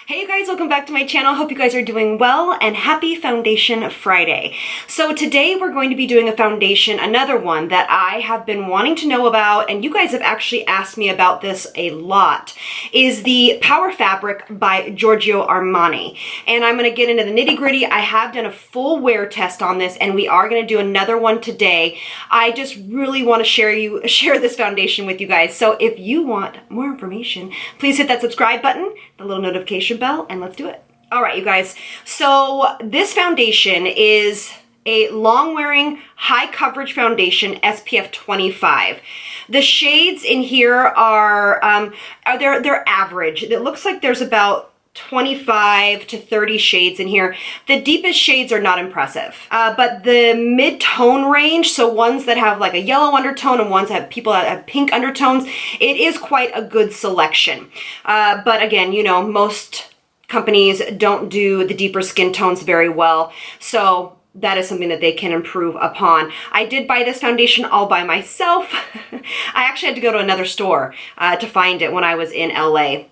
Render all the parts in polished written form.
Hey you guys, welcome back to my channel. Hope you guys are doing well and happy Foundation Friday. So today we're going to be doing a foundation, another one that I have been wanting to know about, and you guys have actually asked me about this a lot, is the Power Fabric by Giorgio Armani. And I'm going to get into the nitty gritty. I have done a full wear test on this and we are going to do another one today. I just really want to share this foundation with you guys. So if you want more information, please hit that subscribe button, the little notification bell, and let's do it. All right, you guys. So this foundation is a long-wearing, high-coverage foundation, SPF 25. The shades in here are they're average. It looks like there's about 25 to 30 shades in here. The deepest shades are not impressive, but the mid-tone range, so ones that have like a yellow undertone and ones that have people that have pink undertones, it is quite a good selection. But again, you know, most companies don't do the deeper skin tones very well, so that is something that they can improve upon. I did buy this foundation all by myself. I actually had to go to another store to find it when I was in LA.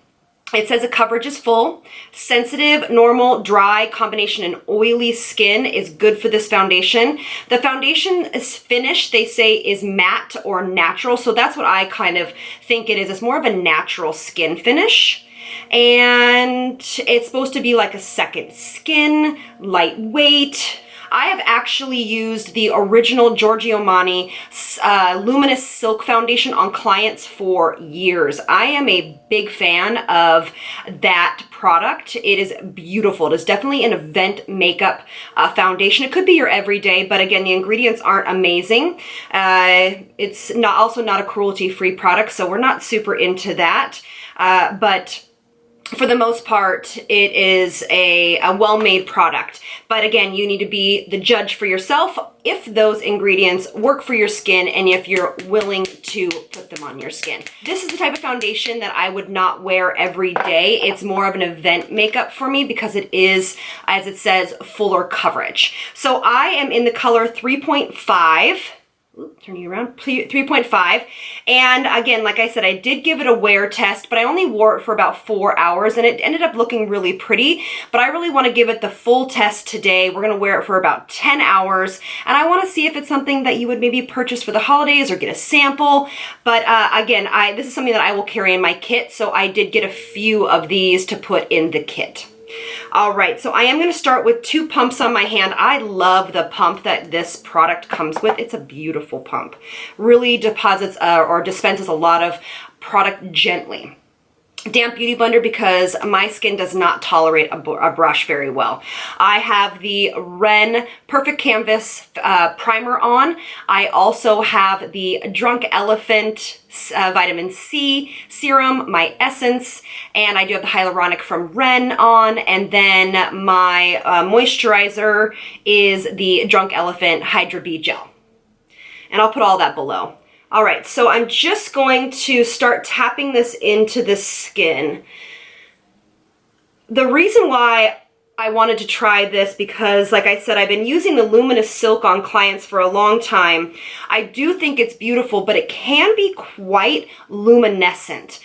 It says the coverage is full. Sensitive, normal, dry, combination, and oily skin is good for this foundation. The foundation is finish, they say, is matte or natural. So that's what I kind of think it is. It's more of a natural skin finish. And it's supposed to be like a second skin, lightweight. I have actually used the original Giorgio Armani Luminous Silk Foundation on clients for years. I am a big fan of that product. It is beautiful. It is definitely an event makeup foundation. It could be your everyday, but again, the ingredients aren't amazing. It's also not a cruelty-free product, so we're not super into that. But for the most part, it is a well-made product. But again, you need to be the judge for yourself if those ingredients work for your skin and if you're willing to put them on your skin. This is the type of foundation that I would not wear every day. It's more of an event makeup for me because it is, as it says, fuller coverage. So I am in the color 3.5. Turning you around, 3.5. And again, like I said, I did give it a wear test, but I only wore it for about 4 hours and it ended up looking really pretty. But I really want to give it the full test today. We're going to wear it for about 10 hours. And I want to see if it's something that you would maybe purchase for the holidays or get a sample. But again, this is something that I will carry in my kit. So I did get a few of these to put in the kit. All right, so I am going to start with 2 pumps on my hand. I love the pump that this product comes with. It's a beautiful pump. Really deposits or dispenses a lot of product gently. Damp Beauty Blender because my skin does not tolerate a brush very well. I have the Ren Perfect Canvas primer on. I also have the Drunk Elephant Vitamin C serum, my essence, and I do have the hyaluronic from Ren on, and then my moisturizer is the Drunk Elephant Hydra Bee Gel. And I'll put all that below. All right, so I'm just going to start tapping this into the skin. The reason why I wanted to try this because, like I said, I've been using the Luminous Silk on clients for a long time. I do think it's beautiful, but it can be quite luminescent.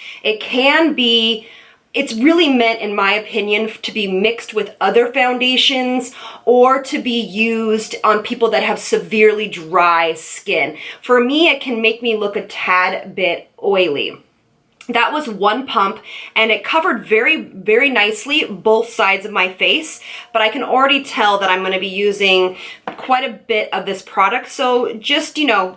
It's really meant, in my opinion, to be mixed with other foundations or to be used on people that have severely dry skin. For me, it can make me look a tad bit oily. That was 1 pump and it covered very, very nicely both sides of my face, but I can already tell that I'm going to be using quite a bit of this product. So just, you know,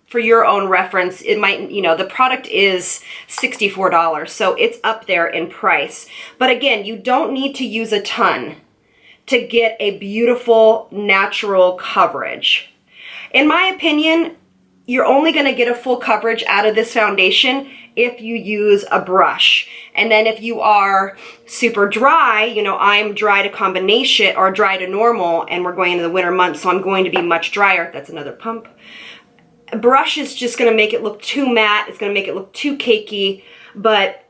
for your own reference, it might, you know, the product is $64, so it's up there in price. But again, you don't need to use a ton to get a beautiful, natural coverage. In my opinion, you're only gonna get a full coverage out of this foundation if you use a brush. And then if you are super dry, you know, I'm dry to combination or dry to normal, and we're going into the winter months, so I'm going to be much drier. That's another pump. A brush is just going to make it look too matte. It's going to make it look too cakey, but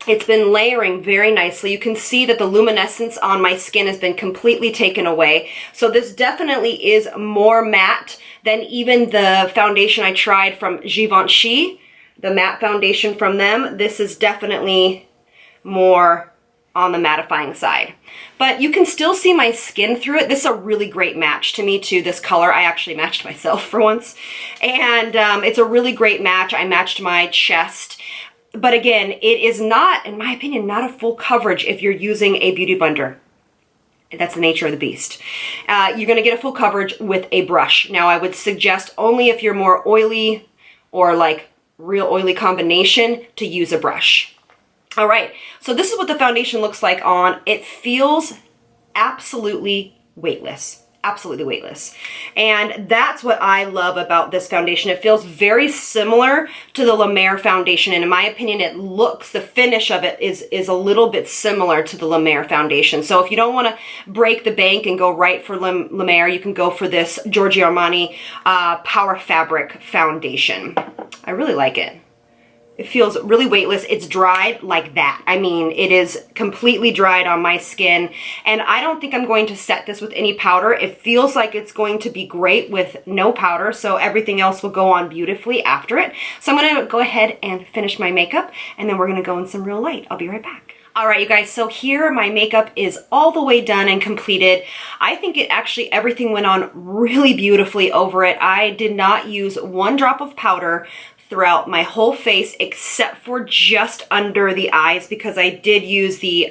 it's been layering very nicely. You can see that the luminescence on my skin has been completely taken away. So this definitely is more matte than even the foundation I tried from Givenchy, the matte foundation from them. This is definitely more on the mattifying side. But you can still see my skin through it. This is a really great match to me too, this color. I actually matched myself for once. And it's a really great match. I matched my chest. But again, it is not, in my opinion, not a full coverage if you're using a beauty blender. That's the nature of the beast. You're gonna get a full coverage with a brush. Now I would suggest only if you're more oily or like real oily combination to use a brush. All right, so this is what the foundation looks like on. It feels absolutely weightless, absolutely weightless. And that's what I love about this foundation. It feels very similar to the La Mer foundation. And in my opinion, it looks, the finish of it is a little bit similar to the La Mer foundation. So if you don't wanna break the bank and go right for La Mer, you can go for this Giorgio Armani Power Fabric foundation. I really like it. It feels really weightless. It's dried like that. I mean, it is completely dried on my skin. And I don't think I'm going to set this with any powder. It feels like it's going to be great with no powder, so everything else will go on beautifully after it. So I'm gonna go ahead and finish my makeup, and then we're gonna go in some real light. I'll be right back. All right, you guys, so here my makeup is all the way done and completed. I think it actually, everything went on really beautifully over it. I did not use one drop of powder throughout my whole face except for just under the eyes, because I did use the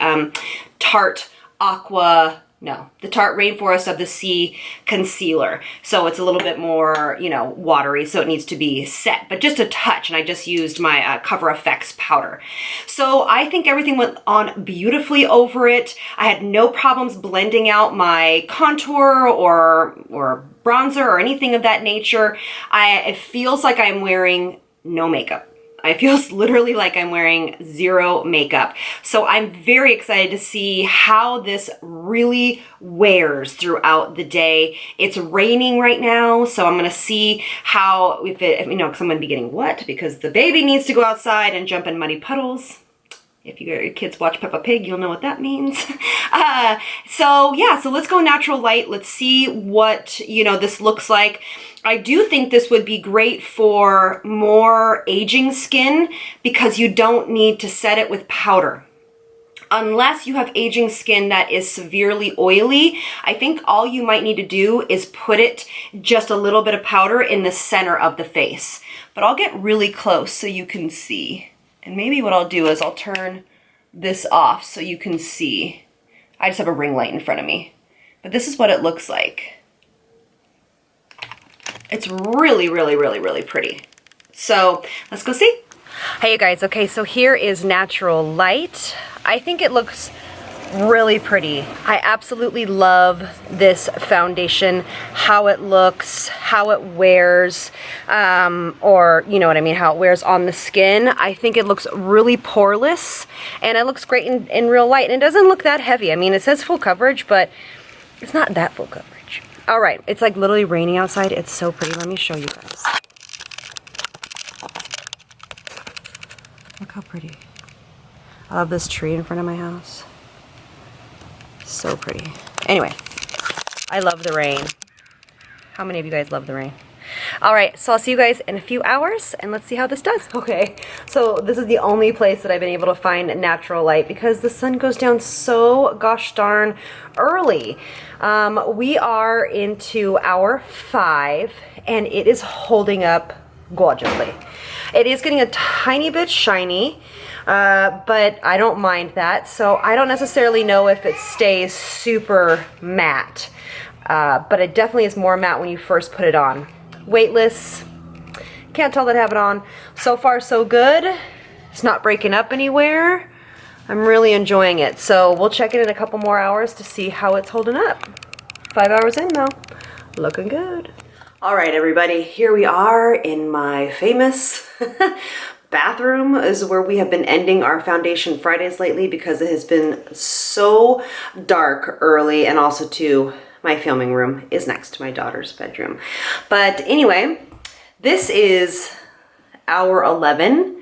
Tarte Rainforest of the Sea concealer. So it's a little bit more, you know, watery, so it needs to be set, but just a touch, and I just used my Cover FX powder. So I think everything went on beautifully over it. I had no problems blending out my contour or bronzer or anything of that nature. It feels like I'm wearing no makeup. It feels literally like I'm wearing zero makeup. So I'm very excited to see how this really wears throughout the day. It's raining right now, so I'm gonna see how, if you know, because I'm gonna be getting wet because the baby needs to go outside and jump in muddy puddles. If your kids watch Peppa Pig, you'll know what that means. So yeah, so let's go natural light. Let's see what, you know, this looks like. I do think this would be great for more aging skin because you don't need to set it with powder. Unless you have aging skin that is severely oily, I think all you might need to do is put it just a little bit of powder in the center of the face. But I'll get really close so you can see. And maybe what I'll do is I'll turn this off so you can see. I just have a ring light in front of me. But this is what it looks like. It's really, really, really, really pretty. So let's go see. Hey you guys, okay, so here is natural light. I think it looks really pretty. I absolutely love this foundation, how it looks, how it wears, or you know what I mean, how it wears on the skin. I think it looks really poreless, and it looks great in real light, and it doesn't look that heavy. I mean, it says full coverage, but it's not that full coverage. All right, it's like literally raining outside. It's so pretty. Let me show you guys. Look how pretty. I love this tree in front of my house. So pretty. Anyway, I love the rain. How many of you guys love the rain? All right, so I'll see you guys in a few hours, and let's see how this does. Okay, so this is the only place that I've been able to find natural light because the sun goes down so gosh darn early. We are into hour 5, and it is holding up gorgeously. It is getting a tiny bit shiny, but I don't mind that. So I don't necessarily know if it stays super matte, but it definitely is more matte when you first put it on. Weightless, can't tell that I have it on. So far so good. It's not breaking up anywhere. I'm really enjoying it. So we'll check it in a couple more hours to see how it's holding up. 5 hours in though, looking good. All right, everybody, here we are in my famous bathroom. This is where we have been ending our foundation Fridays lately because it has been so dark early, and also too, my filming room is next to my daughter's bedroom. But anyway, this is hour 11,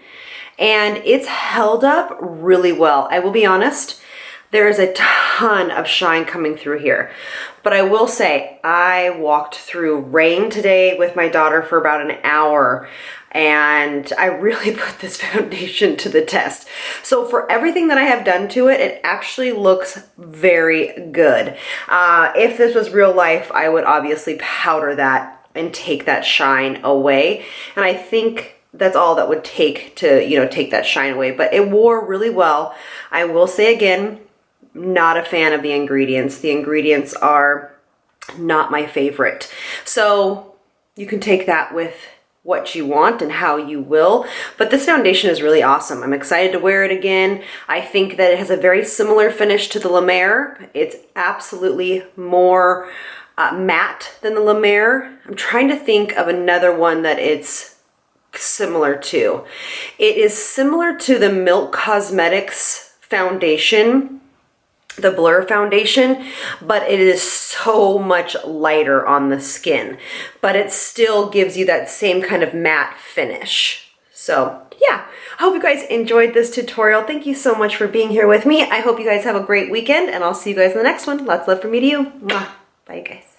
and it's held up really well. I will be honest, there is a ton ton of shine coming through here. But I will say, I walked through rain today with my daughter for about an hour, and I really put this foundation to the test. So for everything that I have done to it, it actually looks very good. If this was real life, I would obviously powder that and take that shine away. And I think that's all that would take to, you know, take that shine away. But it wore really well. I will say again, not a fan of the ingredients. The ingredients are not my favorite. So you can take that with what you want and how you will, but this foundation is really awesome. I'm excited to wear it again. I think that it has a very similar finish to the La Mer. It's absolutely more matte than the La Mer. I'm trying to think of another one that it's similar to. It is similar to the Milk Cosmetics foundation, the Blur foundation, but it is so much lighter on the skin, but it still gives you that same kind of matte finish. So yeah, I hope you guys enjoyed this tutorial. Thank you so much for being here with me. I hope you guys have a great weekend, and I'll see you guys in the next one. Lots of love from me to you. Mwah. Bye, guys.